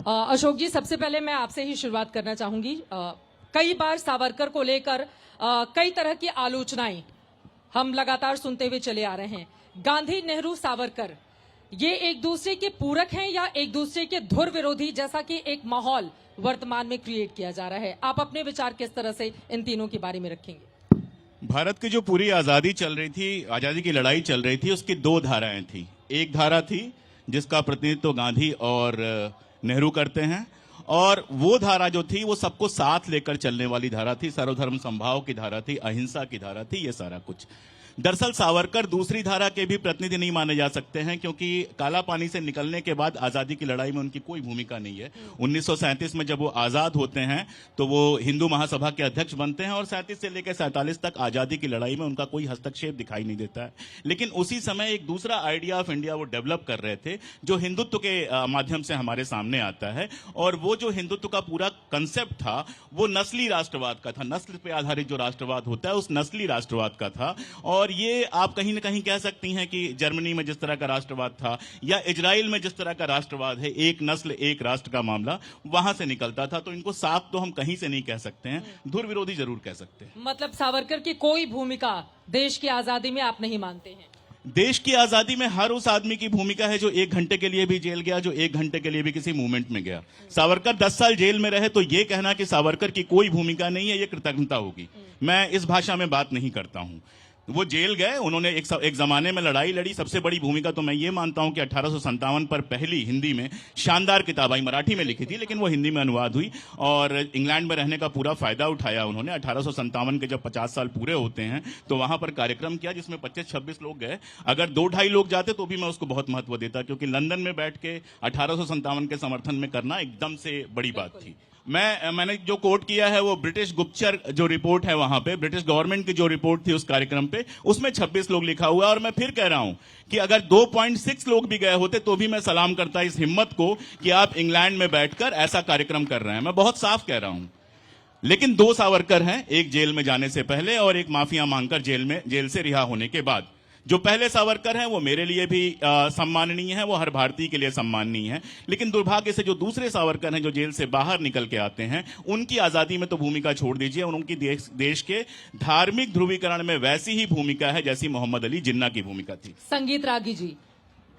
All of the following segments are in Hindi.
अशोक जी, सबसे पहले मैं आपसे ही शुरुआत करना चाहूंगी। कई बार सावरकर को लेकर कई तरह की आलोचनाएं हम लगातार सुनते हुए चले आ रहे हैं। गांधी, नेहरू, सावरकर ये एक दूसरे के पूरक हैं या एक दूसरे के धुर विरोधी, जैसा कि एक माहौल वर्तमान में क्रिएट किया जा रहा है? आप अपने विचार किस तरह से इन तीनों के बारे में रखेंगे? भारत की जो पूरी आजादी चल रही थी, आजादी की लड़ाई चल रही थी, उसकी दो धाराएं थी। एक धारा थी जिसका प्रतिनिधित्व गांधी और नेहरू करते हैं, और वो धारा जो थी वो सबको साथ लेकर चलने वाली धारा थी, सर्वधर्म समभाव की धारा थी, अहिंसा की धारा थी, ये सारा कुछ। दरअसल सावरकर दूसरी धारा के भी प्रतिनिधि नहीं माने जा सकते हैं, क्योंकि काला पानी से निकलने के बाद आजादी की लड़ाई में उनकी कोई भूमिका नहीं है। 1937 में जब वो आजाद होते हैं तो वो हिंदू महासभा के अध्यक्ष बनते हैं, और 37 से लेकर 47 तक आजादी की लड़ाई में उनका कोई हस्तक्षेप दिखाई नहीं देता है। लेकिन उसी समय एक दूसरा आइडिया ऑफ इंडिया वो डेवलप कर रहे थे, जो हिंदुत्व के माध्यम से हमारे सामने आता है, और वो जो हिंदुत्व का पूरा कंसेप्ट था वो नस्ली राष्ट्रवाद का था। नस्ल पे आधारित जो राष्ट्रवाद होता है उस नस्ली राष्ट्रवाद का था। और ये आप कहीं ना कहीं कह सकती हैं कि जर्मनी में जिस तरह का राष्ट्रवाद था या इजराइल में जिस तरह का राष्ट्रवाद है, एक नस्ल एक राष्ट्र का मामला वहां से निकलता था। तो इनको साफ तो हम कहीं से नहीं कह सकते हैं, धुर विरोधी जरूर कह सकते हैं। मतलब सावरकर की कोई भूमिका देश की आजादी में आप नहीं मानते हैं? देश की आजादी में हर उस आदमी की भूमिका है जो 1 घंटे के लिए भी जेल गया, जो 1 घंटे के लिए भी किसी मूवमेंट में गया। सावरकर 10 साल जेल में रहे, तो ये कहना कि सावरकर की कोई भूमिका नहीं है, ये कृतज्ञता होगी। मैं इस भाषा में बात नहीं करता हूं। वो जेल गए, उन्होंने एक जमाने में लड़ाई लड़ी। सबसे बड़ी भूमिका तो मैं ये मानता हूं कि 1857 पर पहली हिंदी में शानदार किताब आई, मराठी में लिखी थी लेकिन वो हिंदी में अनुवाद हुई, और इंग्लैंड में रहने का पूरा फायदा उठाया उन्होंने। 1857 के जब 50 साल पूरे होते हैं तो वहां पर कार्यक्रम किया जिसमें 25-26 लोग गए। अगर 2-2.5 लोग जाते तो भी मैं उसको बहुत महत्व देता, क्योंकि लंदन में बैठ के 1857 के समर्थन में करना एकदम से बड़ी बात थी। मैंने जो कोट किया है वो ब्रिटिश गुप्तचर जो रिपोर्ट है, वहां पे ब्रिटिश गवर्नमेंट की जो रिपोर्ट थी उस कार्यक्रम पे, उसमें 26 लोग लिखा हुआ है। और मैं फिर कह रहा हूं कि अगर 2.6 लोग भी गए होते तो भी मैं सलाम करता इस हिम्मत को कि आप इंग्लैंड में बैठकर ऐसा कार्यक्रम कर रहे हैं। मैं बहुत साफ कह रहा हूं। लेकिन 2 सावरकर हैं, एक जेल में जाने से पहले और एक माफिया मांगकर जेल से रिहा होने के बाद। जो पहले सावरकर हैं वो मेरे लिए भी सम्माननीय है, वो हर भारतीय के लिए सम्माननीय है। लेकिन दुर्भाग्य से जो दूसरे सावरकर हैं जो जेल से बाहर निकल के आते हैं, उनकी आजादी में तो भूमिका छोड़ दीजिए, और उनकी देश के धार्मिक ध्रुवीकरण में वैसी ही भूमिका है जैसी मोहम्मद अली जिन्ना की भूमिका थी। संगीत रागी जी,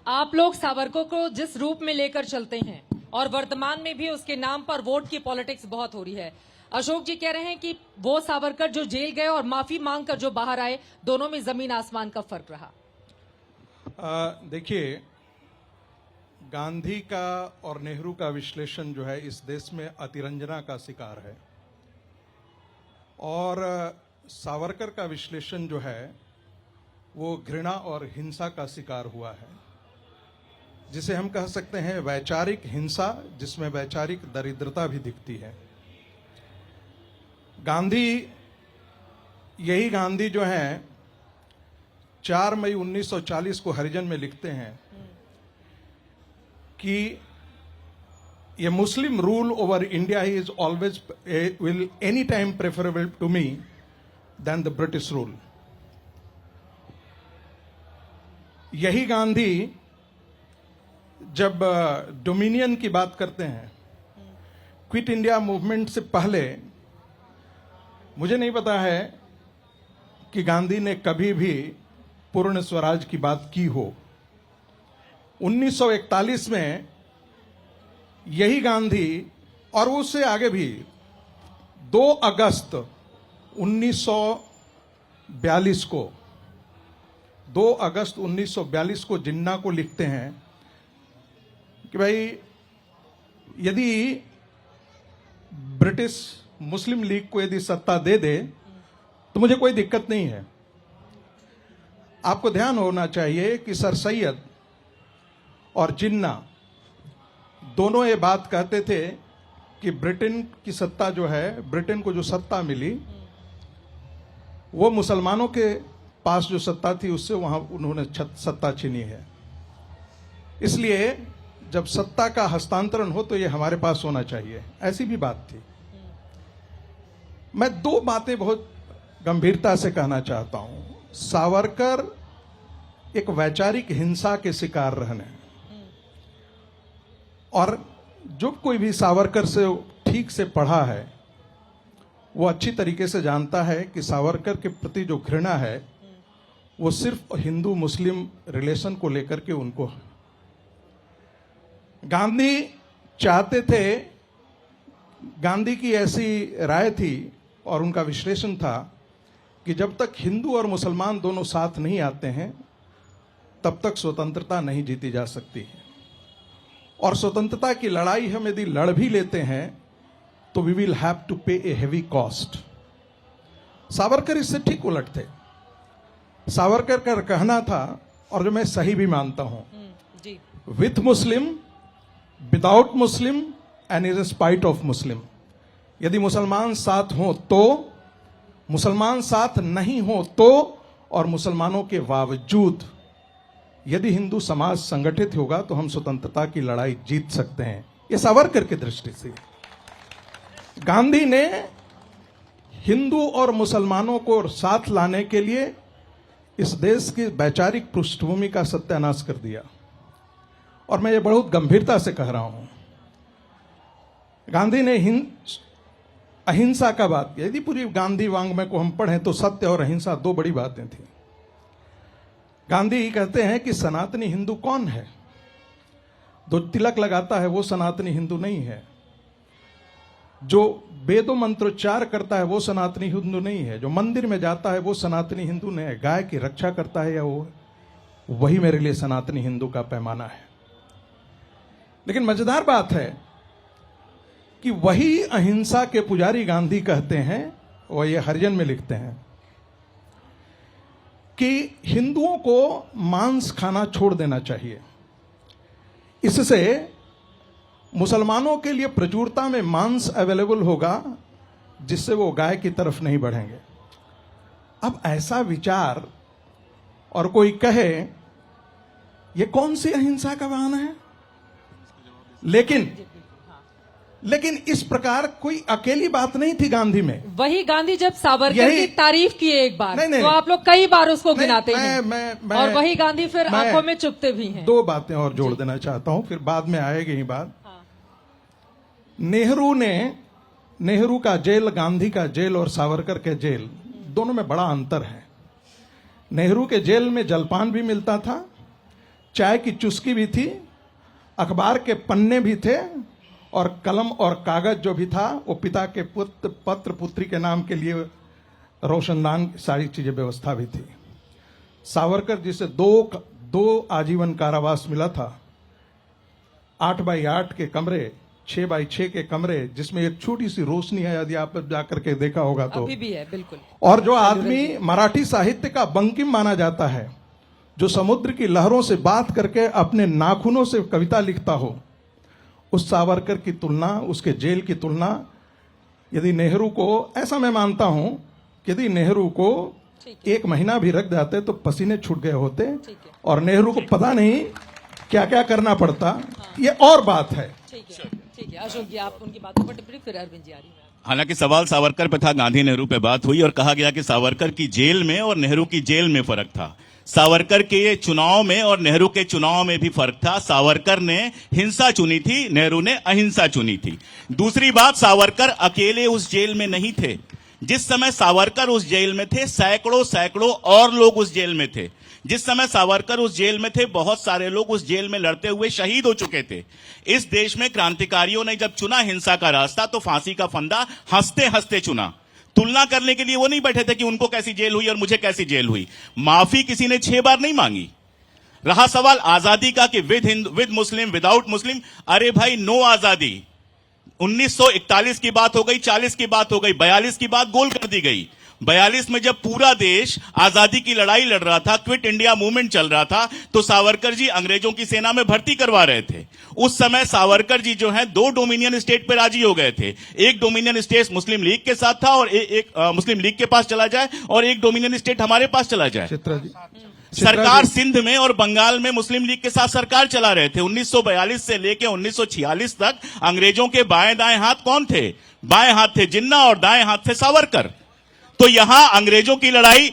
आप लोग सावरकर को जिस रूप में लेकर चलते हैं और वर्तमान में भी उसके नाम पर वोट की पॉलिटिक्स बहुत हो रही है, अशोक जी कह रहे हैं कि वो सावरकर जो जेल गए और माफी मांगकर जो बाहर आए, दोनों में जमीन आसमान का फर्क रहा। देखिए, गांधी का और नेहरू का विश्लेषण जो है इस देश में अतिरंजना का शिकार है, और सावरकर का विश्लेषण जो है वो घृणा और हिंसा का शिकार हुआ है, जिसे हम कह सकते हैं वैचारिक हिंसा, जिसमें वैचारिक दरिद्रता भी दिखती है। यही गांधी जो है 4 मई 1940 को हरिजन में लिखते हैं कि ये Muslim rule over India is always will any time preferable to me than the British rule. यही गांधी जब डोमिनियन की बात करते हैं, क्विट इंडिया मूवमेंट से पहले, मुझे नहीं पता है कि गांधी ने कभी भी पूर्ण स्वराज की बात की हो। 1941 में यही गांधी, और उससे आगे भी, 2 अगस्त 1942 को 2 अगस्त 1942 को जिन्ना को लिखते हैं कि भाई यदि ब्रिटिश मुस्लिम लीग को यदि सत्ता दे दे तो मुझे कोई दिक्कत नहीं है। आपको ध्यान होना चाहिए कि सर सैयद और जिन्ना दोनों ये बात कहते थे कि ब्रिटेन की सत्ता जो है, ब्रिटेन को जो सत्ता मिली वो मुसलमानों के पास जो सत्ता थी उससे वहां उन्होंने सत्ता छीनी है। इसलिए जब सत्ता का हस्तांतरण हो तो ये हमारे पास होना चाहिए, ऐसी भी बात थी। मैं 2 बातें बहुत गंभीरता से कहना चाहता हूं। सावरकर एक वैचारिक हिंसा के शिकार रहने, और जो कोई भी सावरकर से ठीक से पढ़ा है वो अच्छी तरीके से जानता है कि सावरकर के प्रति जो घृणा है वो सिर्फ हिंदू मुस्लिम रिलेशन को लेकर के उनको है। गांधी चाहते थे, गांधी की ऐसी राय थी और उनका विश्लेषण था कि जब तक हिंदू और मुसलमान दोनों साथ नहीं आते हैं तब तक स्वतंत्रता नहीं जीती जा सकती है। और स्वतंत्रता की लड़ाई हम यदि लड़ भी लेते हैं तो वी विल हैव टू पे ए हेवी कॉस्ट। सावरकर इससे ठीक उलट थे। सावरकर का कहना था, और जो मैं सही भी मानता हूं, जी with Muslim, without Muslim and in spite of Muslim. यदि मुसलमान साथ हो तो, मुसलमान साथ नहीं हो तो, और मुसलमानों के बावजूद यदि हिंदू समाज संगठित होगा तो हम स्वतंत्रता की लड़ाई जीत सकते हैं। यह सावरकर की दृष्टि से। गांधी ने हिंदू और मुसलमानों को साथ लाने के लिए इस देश की वैचारिक पृष्ठभूमि का सत्यानाश कर दिया, और मैं ये बहुत गंभीरता से कह रहा हूं। गांधी ने अहिंसा का बात किया। यदि पूरी गांधी वांग्मय को हम पढ़ें तो सत्य और अहिंसा दो बड़ी बातें थी। गांधी कहते हैं कि सनातनी हिंदू कौन है? जो तिलक लगाता है वो सनातनी हिंदू नहीं है। जो वेदों मंत्रोच्चार करता है वो सनातनी हिंदू नहीं है। जो मंदिर में जाता है वो सनातनी हिंदू नहीं है। गाय की रक्षा करता है या वो, वही मेरे लिए सनातनी हिंदू का पैमाना है। लेकिन मजेदार बात है कि वही अहिंसा के पुजारी गांधी कहते हैं, और ये हरिजन में लिखते हैं, कि हिंदुओं को मांस खाना छोड़ देना चाहिए। इससे मुसलमानों के लिए प्रचुरता में मांस अवेलेबल होगा, जिससे वो गाय की तरफ नहीं बढ़ेंगे। अब ऐसा विचार और कोई कहे, ये कौन सी अहिंसा का बहाना है? लेकिन इस प्रकार कोई अकेली बात नहीं थी गांधी में। वही गांधी जब सावरकर की तारीफ किए एक बार, नहीं, तो आप लोग कई बार उसको गिनाते मैं, हैं। मैं, और वही गांधी फिर मैं आंखों में चुभते भी हैं। दो बातें और जोड़ देना चाहता हूं, फिर बाद में आएगी ही बात। हाँ। नेहरू का जेल, गांधी का जेल और सावरकर के जेल, दोनों में बड़ा अंतर है। नेहरू के जेल में जलपान भी मिलता था, चाय की चुस्की भी थी, अखबार के पन्ने भी थे, और कलम और कागज जो भी था वो पिता के पत्र पुत्री के नाम के लिए रोशनदान, सारी चीजें व्यवस्था भी थी। सावरकर जिसे दो आजीवन कारावास मिला था, 8x8 के कमरे, 6x6 के कमरे, जिसमें एक छोटी सी रोशनी है, यदि आप जाकर के देखा होगा तो अभी भी है, बिल्कुल। और जो आदमी मराठी साहित्य का बंकिम माना जाता है, जो समुद्र की लहरों से बात करके अपने नाखूनों से कविता लिखता हो, उस सावरकर की तुलना, उसके जेल की तुलना, यदि नेहरू को, ऐसा मैं मानता हूं कि यदि नेहरू को 1 महीना भी रख जाते तो पसीने छूट गए होते, और नेहरू को पता नहीं क्या क्या करना पड़ता। ये और बात है। ठीक है अशोक जी, आप उनकी बातों पर टिप्पणी, फिर अरविंद जी आ रही है। हालांकि सवाल सावरकर पे था, गांधी नेहरू पे बात हुई और कहा गया कि सावरकर की जेल में और नेहरू की जेल में फर्क था। सावरकर के चुनाव में और नेहरू के चुनाव में भी फर्क था। सावरकर ने हिंसा चुनी थी, नेहरू ने अहिंसा चुनी थी। दूसरी बात, सावरकर अकेले उस जेल में नहीं थे। जिस समय सावरकर उस जेल में थे, सैकड़ों और लोग उस जेल में थे। जिस समय सावरकर उस जेल में थे, बहुत सारे लोग उस जेल में लड़ते हुए शहीद हो चुके थे। इस देश में क्रांतिकारियों ने जब चुना हिंसा का रास्ता, तो फांसी का फंदा हंसते हंसते चुना। तुलना करने के लिए वो नहीं बैठे थे कि उनको कैसी जेल हुई और मुझे कैसी जेल हुई। माफी किसी ने 6 बार नहीं मांगी। रहा सवाल आजादी का कि विद मुस्लिम, विदाउट मुस्लिम, अरे भाई नो आजादी। 1941 की बात हो गई, 40 की बात हो गई, 42 की बात गोल कर दी गई। 42 में जब पूरा देश आजादी की लड़ाई लड़ रहा था, क्विट इंडिया मूवमेंट चल रहा था, तो सावरकर जी अंग्रेजों की सेना में भर्ती करवा रहे थे। उस समय सावरकर जी जो है 2 डोमिनियन स्टेट पे राजी हो गए थे। एक डोमिनियन स्टेट मुस्लिम लीग के साथ था, और एक मुस्लिम लीग के पास चला जाए, और एक डोमिनियन स्टेट हमारे पास चला जाए। सरकार सिंध में और बंगाल में मुस्लिम लीग के साथ सरकार चला रहे थे। 1942 से लेकर 1946 तक अंग्रेजों के बाएं दाएं हाथ कौन थे? बाएं हाथ थे जिन्ना और दाएं हाथ थे सावरकर। तो यहां अंग्रेजों की लड़ाई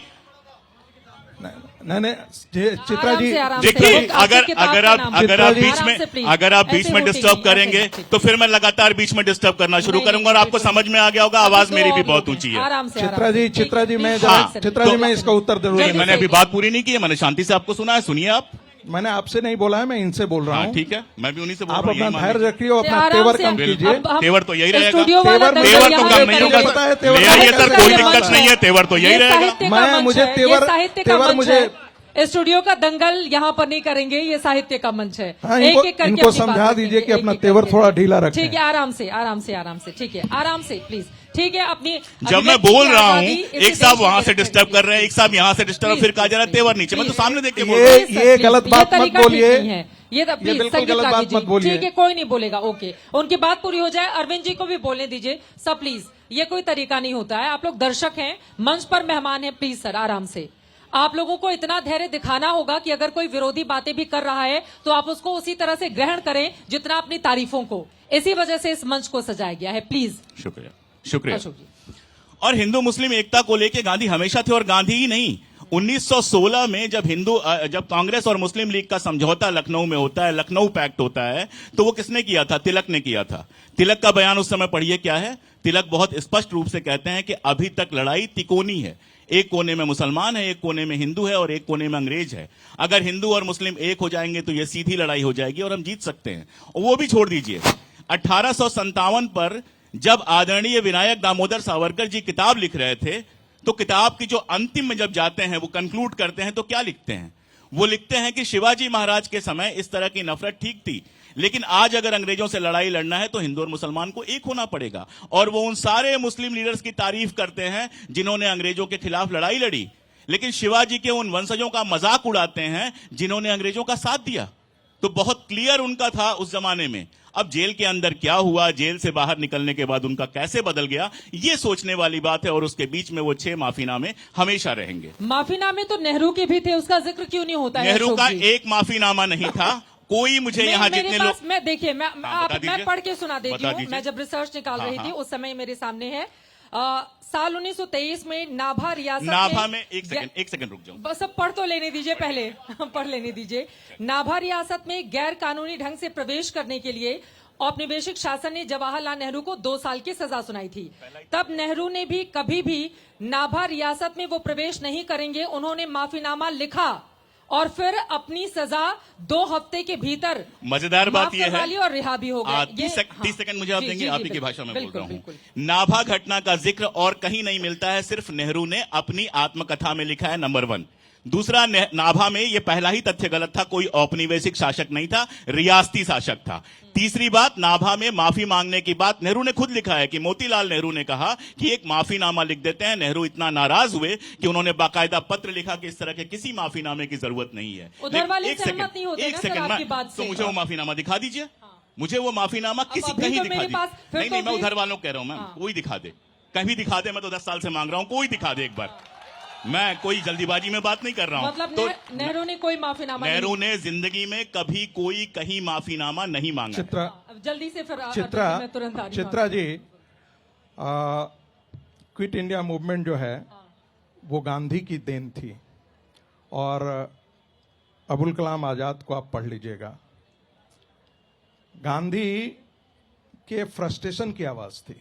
नहीं चित्रा आराम जी से, आराम से। देखिए, वो आपकी अगर किताब अगर का आप नाम। अगर आप चित्रा जी, बीच आराम से, में please। अगर आप बीच ऐसे में होती डिस्टर्ब नहीं, करेंगे ऐसे नहीं। तो फिर मैं लगातार बीच में डिस्टर्ब करना शुरू नहीं, करूंगा और नहीं, आपको बिल्कुल समझ में आ गया होगा अभी आवाज दो मेरी भी और बहुत लोग हैं। ऊंची है। आराम से, चित्रा जी, ठीक है, चित्रा जी, मैं please, जरा आराम से। चित्रा जी, मैं इसका उत्तर जरूर नहीं, देना मैंने अभी चाहूंगा। बात पूरी नहीं की है, मैंने शांति से आपको सुना है, सुनिए आप। मैंने आपसे नहीं बोला है, मैं इनसे बोल रहा हाँ हूँ। ठीक है, मैं भी उन्हीं से बोल आप रहा हूँ, अपना यही मान धैर्य लीजिए। रखिए और अपना आराम तेवर से कम हम- कीजिए। अब हम तेवर तो यही रहेगा। स्टूडियो वाला तेवर दंगल तेवर तो यहाँ कम पे नहीं करेंगे। होगा। पता है, तेवर ले आइए का सर, क्या कोई मंच दिक्कत है? नहीं है, तेवर तो यही ये रहेगा। साहित्य का मंच मुझे है, तेवर- ये साहित्य का तेवर मंच मुझे- है। स्टूडियो का दंगल यहाँ पर नहीं करेंगे, ये साहित्य का मंच है। हाँ, एक इनको- एक करके इनको अपनी बात समझा रखेंगे, दीजिए कि एक अपना एक तेवर करके। थोड़ा ढीला रखें। ठीक है, आराम से, आराम से, आराम से, ठीक है, आराम से, प्लीज। ठीक है, अपनी जब मैं अभिव्यक्ति बोल की रहा हूँ, आजादी इसी एक साहब देश वहां के से लिए डिस्टर्ब कर रहे हैं, एक साहब यहाँ से डिस्टर्ब, फिर कहा जा रहा है तेवर नीचे। मैं तो सामने देख के बोल रहा हूँ। ये गलत बात मत तरीका ठीक बोलिए। नहीं है। ये प्लीज बिल्कुल संगीत गलत ला बात कीजिए। मत बोलिए। ठीक है, कोई नहीं बोलेगा, ओके। उनकी बात पूरी हो जाए, अरविंद जी को भी बोलने दीजिए सब, प्लीज। ये कोई तरीका नहीं होता है, आप लोग दर्शक हैं, मंच पर मेहमान हैं, प्लीज सर आराम से। आप लोगों को इतना धैर्य दिखाना होगा कि अगर कोई विरोधी बातें भी कर रहा है तो आप उसको उसी तरह से ग्रहण करें जितना अपनी तारीफों को। इसी वजह से इस मंच को सजाया गया है, प्लीज। शुक्रिया, शुक्रिया। अशोक जी, और हिंदू मुस्लिम एकता को लेकर गांधी हमेशा थे, और गांधी ही नहीं, 1916 में जब कांग्रेस और मुस्लिम लीग का समझौता लखनऊ में होता है, लखनऊ पैक्ट होता है, तो वो किसने किया था? तिलक ने किया था। तिलक का बयान उस समय पढ़िए क्या है। तिलक बहुत स्पष्ट रूप से कहते हैं कि अभी तक लड़ाई तिकोनी है, एक कोने में मुसलमान है, एक कोने में हिंदू है और एक कोने में अंग्रेज है। अगर हिंदू और मुस्लिम एक हो जाएंगे तो यह सीधी लड़ाई हो जाएगी और हम जीत सकते हैं। और वो भी छोड़ दीजिए, 1857 पर जब आदरणीय विनायक दामोदर सावरकर जी किताब लिख रहे थे, तो किताब की जो अंतिम में जब जाते हैं, वो कंक्लूड करते हैं, तो क्या लिखते हैं? वो लिखते हैं कि शिवाजी महाराज के समय इस तरह की नफरत ठीक थी, लेकिन आज अगर अंग्रेजों से लड़ाई लड़ना है तो हिंदू और मुसलमान को एक होना पड़ेगा। और वो उन सारे मुस्लिम लीडर्स की तारीफ करते हैं जिन्होंने अंग्रेजों के खिलाफ लड़ाई लड़ी, लेकिन शिवाजी के उन वंशजों का मजाक उड़ाते हैं जिन्होंने अंग्रेजों का साथ दिया। तो बहुत क्लियर उनका था उस जमाने में। अब जेल के अंदर क्या हुआ, जेल से बाहर निकलने के बाद उनका कैसे बदल गया, ये सोचने वाली बात है। और उसके बीच में वो 6 माफीनामे हमेशा रहेंगे। माफीनामे तो नेहरू के भी थे, उसका जिक्र क्यों नहीं होता है? नेहरू अशोक का जी? एक माफीनामा नहीं था। कोई मुझे यहाँ मेरे जितने पास, लोग, मैं देखिए, बता मैं दीजिए। पढ़ के सुना देती बता हूँ। दीजिए। मैं जब रिसर्च निकाल हाँ, रही थी हाँ। उस समय मेरे सामने है साल 1923 में नाभा रियासत नाभा में एक सेकंड रुक जाऊं। बस अब पढ़ तो लेने दीजिए पहले पढ़ लेने दीजिए। नाभा रियासत में गैर कानूनी ढंग से प्रवेश करने के लिए औपनिवेशिक शासन ने जवाहरलाल नेहरू को 2 साल की सजा सुनाई थी। तब नेहरू ने भी कभी भी नाभा रियासत में वो प्रवेश नहीं करेंगे, उन्होंने माफीनामा लिखा और फिर अपनी सजा 2 हफ्ते के भीतर मजेदार बात यह है, और रिहा भी हो गए। 30 सेकंड मुझे आप जी, देंगे, जी, आप ही की बिल्कुल, भाषा में बोल बिल्कुल, रहा हूँ। बिल्कुल। नाभा घटना का जिक्र और कहीं नहीं मिलता है, सिर्फ नेहरू ने अपनी आत्मकथा में लिखा है, नंबर 1। दूसरा, नाभा में यह पहला ही तथ्य गलत था, कोई औपनिवेशिक शासक नहीं था, रियासती शासक था। तीसरी बात, नाभा में माफी मांगने की बात नेहरू ने खुद लिखा है कि मोतीलाल नेहरू ने कहा कि एक माफीनामा लिख देते हैं। नेहरू इतना नाराज हुए कि उन्होंने बाकायदा पत्र लिखा कि इस तरह के किसी माफीनामे की जरूरत नहीं है। उधर वाले एक सहमत नहीं होते ना सर आपकी बात से। तो मुझे वो माफीनामा दिखा दीजिए। मुझे वो माफीनामा किसी अभी कहीं तो दिखा मेरे दीजिए। पास फिर नहीं तो नहीं, मैं प्लीज- उधर वालों कह रहा हूं, मैम कोई दिखा दे, कहीं दिखा दे। मैं तो 10 साल से मांग रहा हूं, कोई दिखा दे एक बार। मैं कोई जल्दीबाजी में बात नहीं कर रहा हूं। मतलब तो नेहरू ने कोई माफीनामा नेहरू ने जिंदगी में कभी कोई कहीं माफीनामा नहीं मांगा। चित्रा अब जल्दी से फिर चित्रा मैं तुरंत आ रही हूँ। Chitra ji, quit India movement जो है वो गांधी की देन थी, और अबुल कलाम आजाद को आप पढ़ लीजिएगा। गांधी के फ्रस्ट्रेशन की आवाज थी।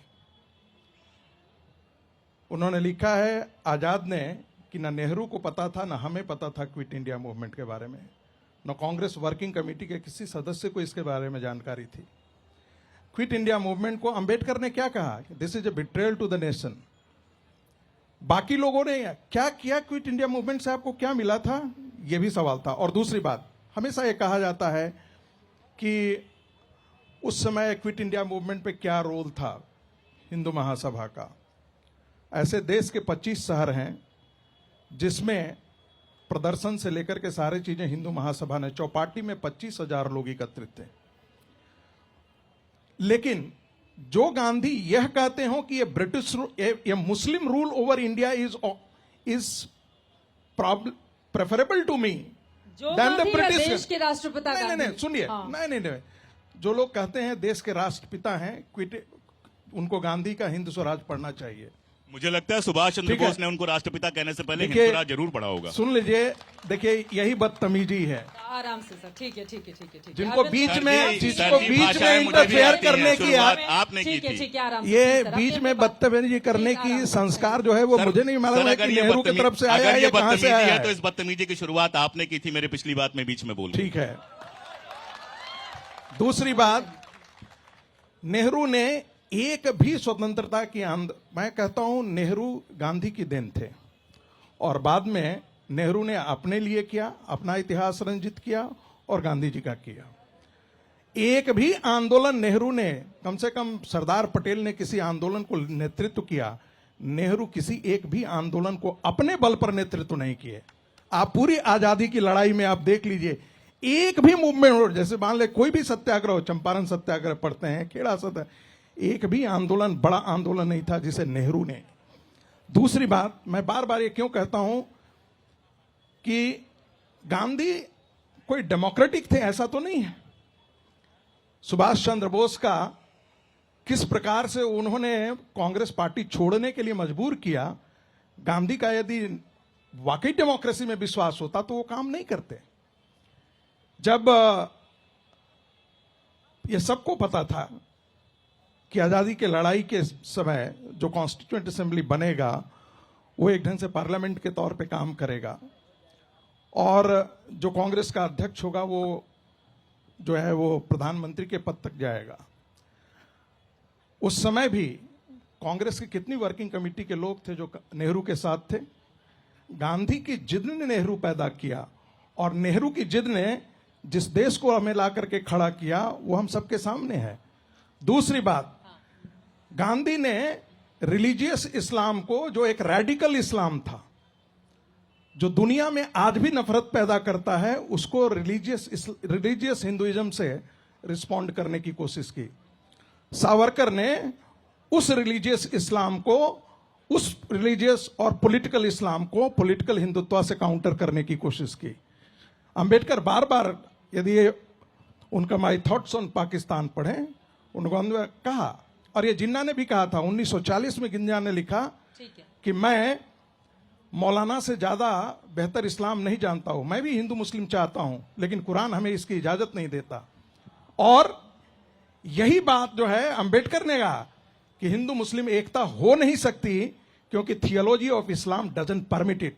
उन्होंने लिखा है, आजाद ने, कि ना नेहरू को पता था ना हमें पता था क्विट इंडिया मूवमेंट के बारे में, न कांग्रेस वर्किंग कमेटी के किसी सदस्य को इसके बारे में जानकारी थी। क्विट इंडिया मूवमेंट को अंबेडकर ने क्या कहा? This is a betrayal to the nation. बाकी लोगों ने क्या किया क्विट इंडिया मूवमेंट से? आपको क्या मिला था? यह भी सवाल था। और दूसरी बात, हमेशा यह कहा जाता है कि उस समय क्विट इंडिया मूवमेंट पे क्या रोल था हिंदू महासभा का। ऐसे देश के 25 शहर हैं जिसमें प्रदर्शन से लेकर के सारी चीजें हिंदू महासभा ने, चौपाटी में 25,000 लोग एकत्रित थे। लेकिन जो गांधी यह कहते हो कि ये Muslim rule over India is preferable to me जो देन द गांधी ब्रिटिश। देश के राष्ट्रपिता नहीं, गांधी। सुनिए। हाँ। नहीं, जो लोग कहते हैं देश के राष्ट्रपिता हैं, उनको गांधी का हिंद स्वराज पढ़ना चाहिए। मुझे लगता है सुभाष चंद्र ठीक है। बोस ने उनको राष्ट्रपिता कहने से पहले देखिए- हिंदुराज जरूर पढ़ा होगा। सुन लीजिए, देखिए यही बदतमीजी है आराम से सर, ठीक है ठीक है ठीक है ठीक है। जिनको अरविंद बीच सर, में सर जी, जिसको सर जी, बीच भाषाएं में मुझे भी इंटरफेयर आती हैं, करने की शुरुआत आपने की ठीक है थी। ठीक है, आराम से ये सर, अपनी बीच अपनी में बात- बदतमीजी करने ठीक, की आराम से, संस्कार जो है वो सर- मुझे नहीं मालूम सर, है अगर कि ये नेहरू की तरफ से आया अगर है ये या कहां से बदतमीजी आया है तो है। इस बदतमीजी की शुरुआत आपने की थी मेरे पिछली बात में बीच में बोल के। ठीक है। दूसरी बात, नेहरू ने एक भी स्वतंत्रता की मैं कहता हूं नेहरू गांधी की देन थे, और बाद में नेहरू ने अपने लिए किया, अपना इतिहास रंजित किया और गांधी जी का किया। एक भी आंदोलन नेहरू ने, कम से कम सरदार पटेल ने किसी आंदोलन को नेतृत्व किया, नेहरू किसी एक भी आंदोलन को अपने बल पर नेतृत्व नहीं किए। आप पूरी आजादी की लड़ाई में आप देख लीजिए, एक भी मूवमेंट, जैसे मान ले कोई भी सत्याग्रह, चंपारण सत्याग्रह पढ़ते हैं, खेड़ा सत्याग्रह, एक भी आंदोलन, बड़ा आंदोलन नहीं था जिसे नेहरू ने। दूसरी बात, मैं बार बार ये क्यों कहता हूं कि गांधी कोई डेमोक्रेटिक थे, ऐसा तो नहीं है। सुभाष चंद्र बोस का किस प्रकार से उन्होंने कांग्रेस पार्टी छोड़ने के लिए मजबूर किया, गांधी का यदि वाकई डेमोक्रेसी में विश्वास होता तो वो काम नहीं करते। जब ये सबको पता था कि आजादी के लड़ाई के समय जो कॉन्स्टिट्यूएंट असेंबली बनेगा वो एक ढंग से पार्लियामेंट के तौर पे काम करेगा, और जो कांग्रेस का अध्यक्ष होगा वो जो है वो प्रधानमंत्री के पद तक जाएगा। उस समय भी कांग्रेस की कितनी वर्किंग कमेटी के लोग थे जो नेहरू के साथ थे। गांधी की जिद ने नेहरू पैदा किया, और नेहरू की जिद ने जिस देश को हमें ला करके खड़ा किया वो हम सबके सामने है। दूसरी बात, गांधी ने रिलीजियस इस्लाम को, जो एक रेडिकल इस्लाम था, जो दुनिया में आज भी नफरत पैदा करता है, उसको रिलीजियस हिंदुइज्म से रिस्पॉन्ड करने की कोशिश की। सावरकर ने उस रिलीजियस इस्लाम को, उस रिलीजियस और पॉलिटिकल इस्लाम को पॉलिटिकल हिंदुत्व से काउंटर करने की कोशिश की। अंबेडकर बार बार, यदि उनका माई थॉट्स ऑन पाकिस्तान पढ़ें, उन्होंने कहा, और ये जिन्ना ने भी कहा था 1940 में, जिन्ना ने लिखा कि मैं मौलाना से ज्यादा बेहतर इस्लाम नहीं जानता हूं, मैं भी हिंदू मुस्लिम चाहता हूं, लेकिन कुरान हमें इसकी इजाजत नहीं देता। और यही बात जो है अंबेडकर ने कहा कि हिंदू मुस्लिम एकता हो नहीं सकती, क्योंकि theology of Islam doesn't permit it.